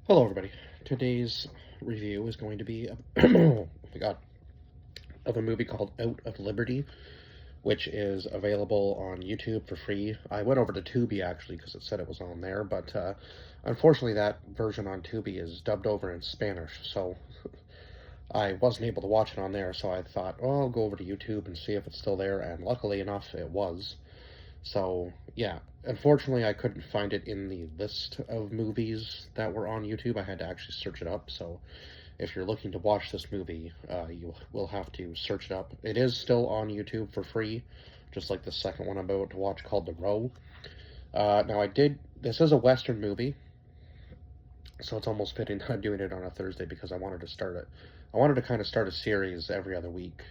Hello, everybody. Today's review is going to be oh my god, of a movie called Out of Liberty, which is available on YouTube for free. I went over to Tubi actually because it said it was on there, but unfortunately, that version on Tubi is dubbed over in Spanish, so I wasn't able to watch it on there. So I thought, well, I'll go over to YouTube and see if it's still there, and luckily enough, it was. So, yeah, unfortunately, I couldn't find it in the list of movies that were on YouTube. I had to actually search it up. So, if you're looking to watch this movie, you will have to search it up. It is still on YouTube for free, just like the second one I'm about to watch called The Row. Now, this is a Western movie, so it's almost fitting that I'm doing it on a Thursday because I wanted to start it. I wanted to kind of start a series every other week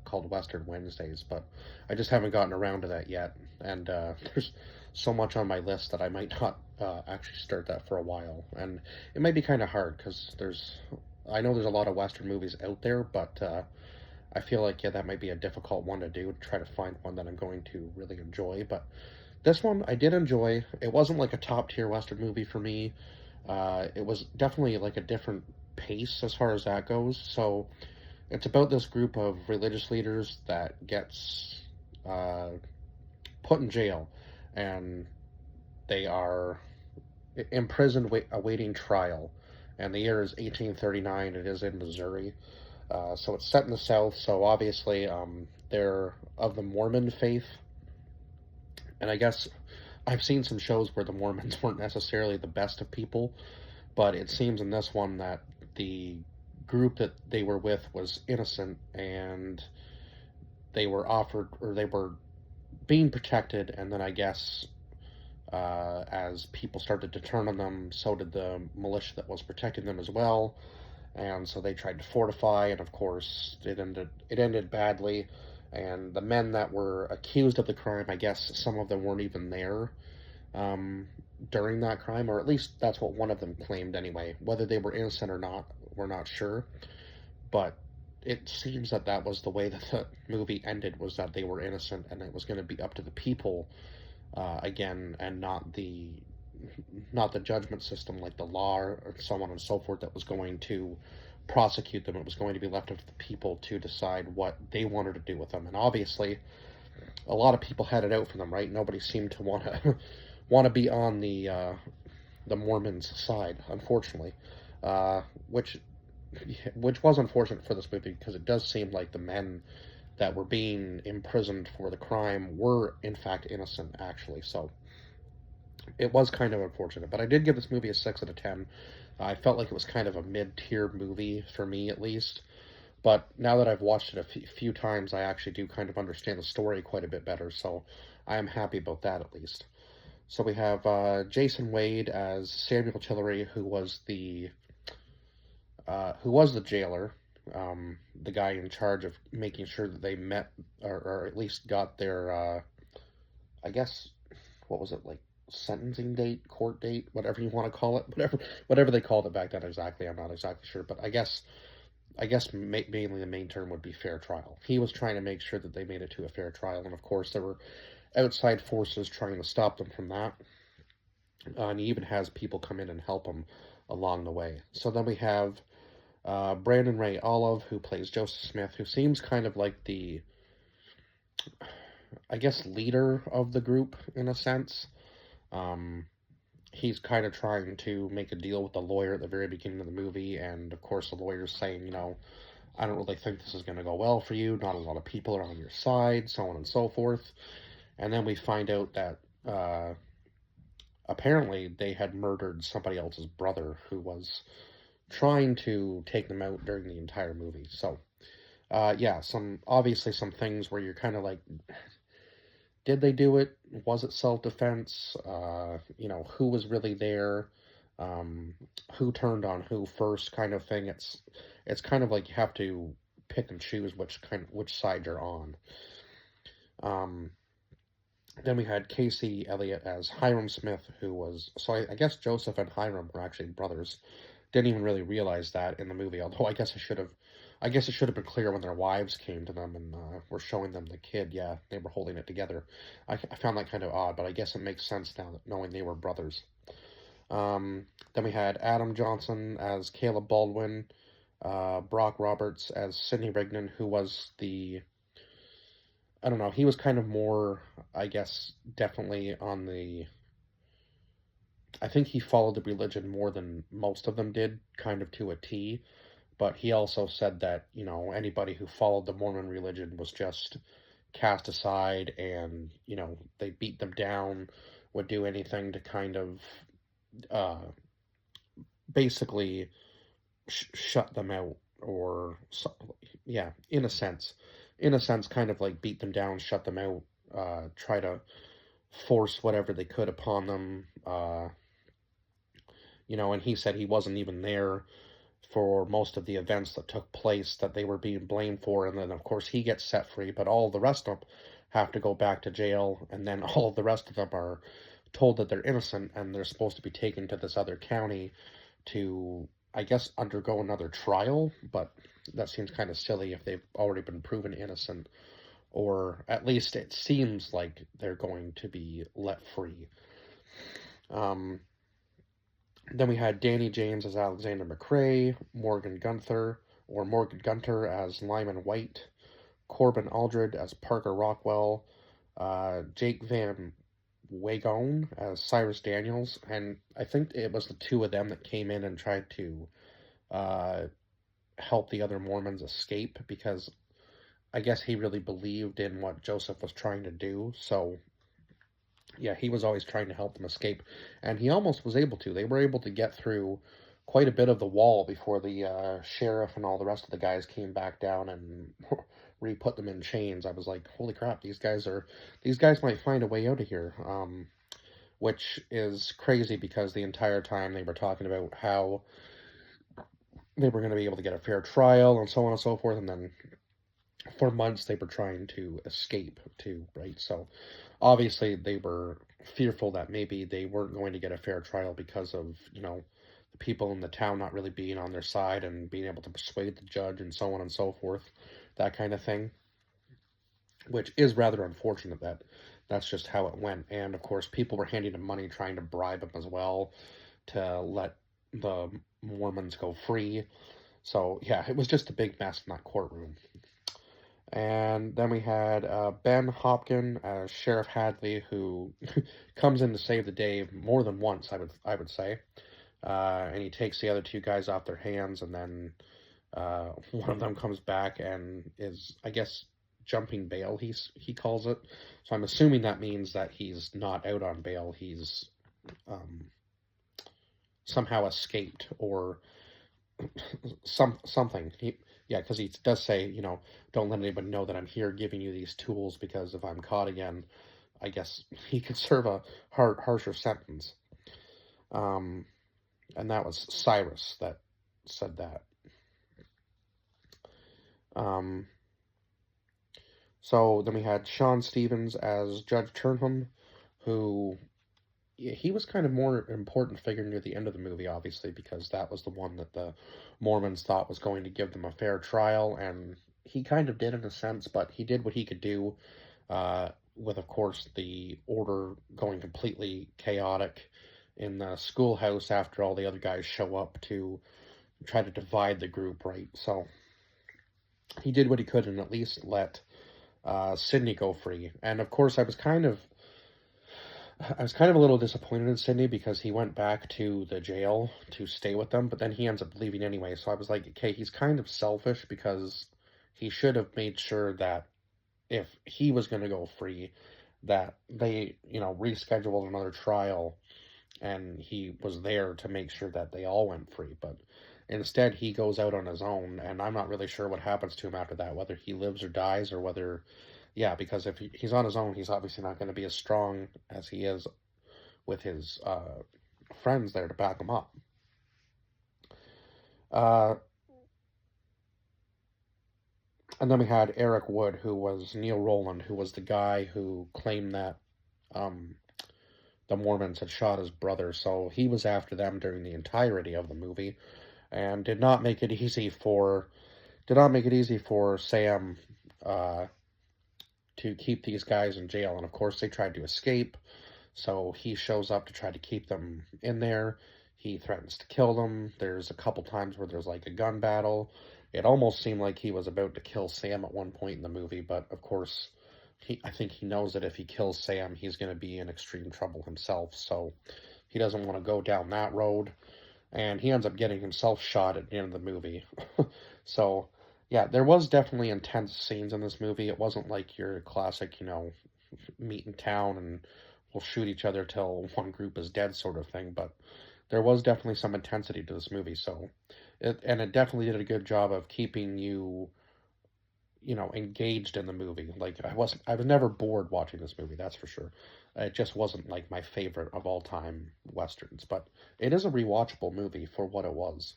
called Western Wednesdays, but I just haven't gotten around to that yet. And there's so much on my list that I might not actually start that for a while. And it might be kind of hard because I know there's a lot of Western movies out there, but I feel like, yeah, that might be a difficult one to do, to try to find one that I'm going to really enjoy. But this one I did enjoy. It wasn't like a top tier Western movie for me. It was definitely like a different pace as far as that goes. So it's about this group of religious leaders that gets uh, put in jail, and they are imprisoned awaiting trial. And the year is 1839. It is in Missouri. So it's set in the South. So obviously, they're of the Mormon faith, and I guess I've seen some shows where the Mormons weren't necessarily the best of people, but it seems in this one that the group that they were with was innocent, and they were being protected, and then I guess as people started to turn on them, so did the militia that was protecting them as well, and so they tried to fortify, and of course it ended badly, and the men that were accused of the crime, I guess some of them weren't even there um, during that crime, or at least that's what one of them claimed anyway. Whether they were innocent or not, we're not sure. But it seems that that was the way that the movie ended, was that they were innocent, and it was going to be up to the people again, and not the judgment system like the law or so on and so forth that was going to prosecute them. It was going to be left up to the people to decide what they wanted to do with them. And obviously, a lot of people had it out for them, right? Nobody seemed to want to want to be on the Mormons' side, unfortunately, uh, which which was unfortunate for this movie because it does seem like the men that were being imprisoned for the crime were in fact innocent, actually. So it was kind of unfortunate, but I did give this movie a 6 out of 10. I felt like it was kind of a mid-tier movie for me, at least. But now that I've watched it a few times, I actually do kind of understand the story quite a bit better. So I am happy about that, at least. So we have Jason Wade as Samuel Tillery, who was the jailer, the guy in charge of making sure that they met, or at least got their, I guess, what was it, like, sentencing date, court date, whatever you want to call it, whatever they called it back then exactly. I'm not exactly sure, but I guess mainly the main term would be fair trial. He was trying to make sure that they made it to a fair trial, and of course there were outside forces trying to stop them from that. And he even has people come in and help him along the way. So then we have Brandon Ray Olive, who plays Joseph Smith, who seems kind of like the, I guess, leader of the group in a sense. Um, he's kind of trying to make a deal with the lawyer at the very beginning of the movie, and of course the lawyer's saying, I don't really think this is going to go well for you. Not a lot of people are on your side, so on and so forth. And then we find out that apparently they had murdered somebody else's brother who was trying to take them out during the entire movie. So, yeah, some things where you're kind of like, did they do it? Was it self-defense? Who was really there? Um, who turned on who first, kind of thing. It's kind of like you have to pick and choose which side you're on. Um, then we had Casey Elliott as Hiram Smith, who was so I guess Joseph and Hiram were actually brothers. Didn't even really realize that in the movie. Although I guess it should have been clear when their wives came to them and were showing them the kid. Yeah, they were holding it together. I found that kind of odd, but I guess it makes sense now that knowing they were brothers. Then we had Adam Johnson as Caleb Baldwin, Brock Roberts as Sidney Rigdon, who was I don't know, he was kind of more, I guess, definitely on I think he followed the religion more than most of them did, kind of to a T. But he also said that, anybody who followed the Mormon religion was just cast aside, and, they beat them down, would do anything to kind of uh, basically shut them out, or, yeah, in a sense, kind of like beat them down, shut them out, try to force whatever they could upon them, and he said he wasn't even there for most of the events that took place that they were being blamed for. And then, of course, he gets set free, but all the rest of them have to go back to jail. And then all of the rest of them are told that they're innocent, and they're supposed to be taken to this other county to, I guess, undergo another trial. But that seems kind of silly if they've already been proven innocent, or at least it seems like they're going to be let free. Um, then we had Danny James as Alexander McRae, Morgan Gunter as Lyman White, Corbin Aldred as Parker Rockwell, Jake Van Wagone as Cyrus Daniels, and I think it was the two of them that came in and tried to uh, help the other Mormons escape, because I guess he really believed in what Joseph was trying to do. So yeah, he was always trying to help them escape, and he almost was able to. They were able to get through quite a bit of the wall before the sheriff and all the rest of the guys came back down and re-put them in chains. I was like, holy crap, these guys might find a way out of here. Which is crazy, because the entire time they were talking about how they were going to be able to get a fair trial and so on and so forth, and then for months they were trying to escape too, right? So obviously they were fearful that maybe they weren't going to get a fair trial because of, the people in the town not really being on their side and being able to persuade the judge and so on and so forth, that kind of thing, which is rather unfortunate that that's just how it went. And of course, people were handing him money, trying to bribe him as well to let the Mormons go free. So yeah, it was just a big mess in that courtroom. And then we had Ben Hopkin as Sheriff Hadley, who comes in to save the day more than once, I would say. And he takes the other two guys off their hands, and then one of them comes back and is, I guess, jumping bail. He calls it. So I'm assuming that means that he's not out on bail. He's um, somehow escaped, or something. Yeah, because he does say, don't let anyone know that I'm here giving you these tools, because if I'm caught again, I guess he could serve a harsher sentence. Um, and that was Cyrus that said that. Um, so then we had Sean Stevens as Judge Turnham, who he was kind of more important figure near the end of the movie, obviously, because that was the one that the Mormons thought was going to give them a fair trial, and he kind of did in a sense, but he did what he could do, with, of course, the order going completely chaotic in the schoolhouse after all the other guys show up to try to divide the group, right? So he did what he could and at least let Sidney go free. And of course, I was kind of a little disappointed in Sidney, because he went back to the jail to stay with them, but then he ends up leaving anyway. So I was like, okay, he's kind of selfish, because he should have made sure that if he was going to go free, that they, rescheduled another trial, and he was there to make sure that they all went free. But instead, he goes out on his own, and I'm not really sure what happens to him after that, whether he lives or dies, or whether, yeah, because if he's on his own, he's obviously not going to be as strong as he is with his friends there to back him up. Uh, and then we had Eric Wood, who was Neil Rowland, who was the guy who claimed that um, the Mormons had shot his brother. So he was after them during the entirety of the movie, and did not make it easy for Sam to keep these guys in jail. And of course, they tried to escape. So he shows up to try to keep them in there. He threatens to kill them. There's a couple times where there's like a gun battle. It almost seemed like he was about to kill Sam at one point in the movie, but of course, I think he knows that if he kills Sam, he's going to be in extreme trouble himself. So he doesn't want to go down that road, and he ends up getting himself shot at the end of the movie. So, yeah, there was definitely intense scenes in this movie. It wasn't like your classic, meet in town and we'll shoot each other till one group is dead sort of thing, but there was definitely some intensity to this movie. So, it definitely did a good job of keeping you, engaged in the movie. Like I was never bored watching this movie, that's for sure. It just wasn't like my favorite of all time westerns, but it is a rewatchable movie for what it was.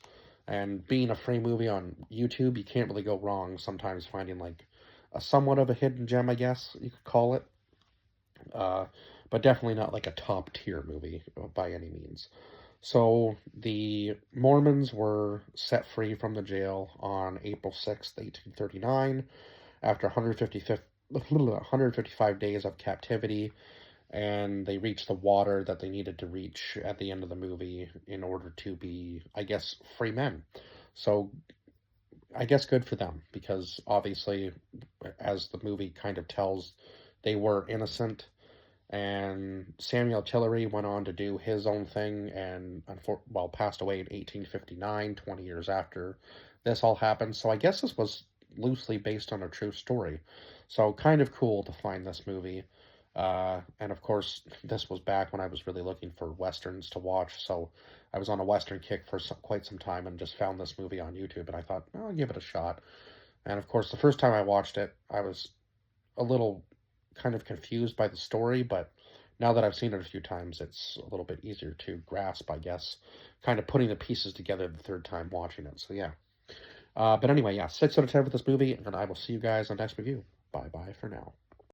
And being a free movie on YouTube, you can't really go wrong sometimes finding like a somewhat of a hidden gem, I guess you could call it. Uh, but definitely not like a top tier movie by any means. So the Mormons were set free from the jail on April 6th, 1839, after 155 days of captivity, and they reached the water that they needed to reach at the end of the movie in order to be, I guess, free men. So I guess good for them, because obviously, as the movie kind of tells, they were innocent. And Samuel Tillery went on to do his own thing and, passed away in 1859, 20 years after this all happened. So I guess this was loosely based on a true story. So kind of cool to find this movie. And of course, this was back when I was really looking for westerns to watch. So I was on a western kick for quite some time and just found this movie on YouTube. And I thought, I'll give it a shot. And of course, the first time I watched it, I was a little kind of confused by the story, but now that I've seen it a few times, it's a little bit easier to grasp, I guess. Kind of putting the pieces together the third time watching it. So yeah. But anyway, yeah, 6 out of 10 for this movie, and I will see you guys on next review. Bye bye for now.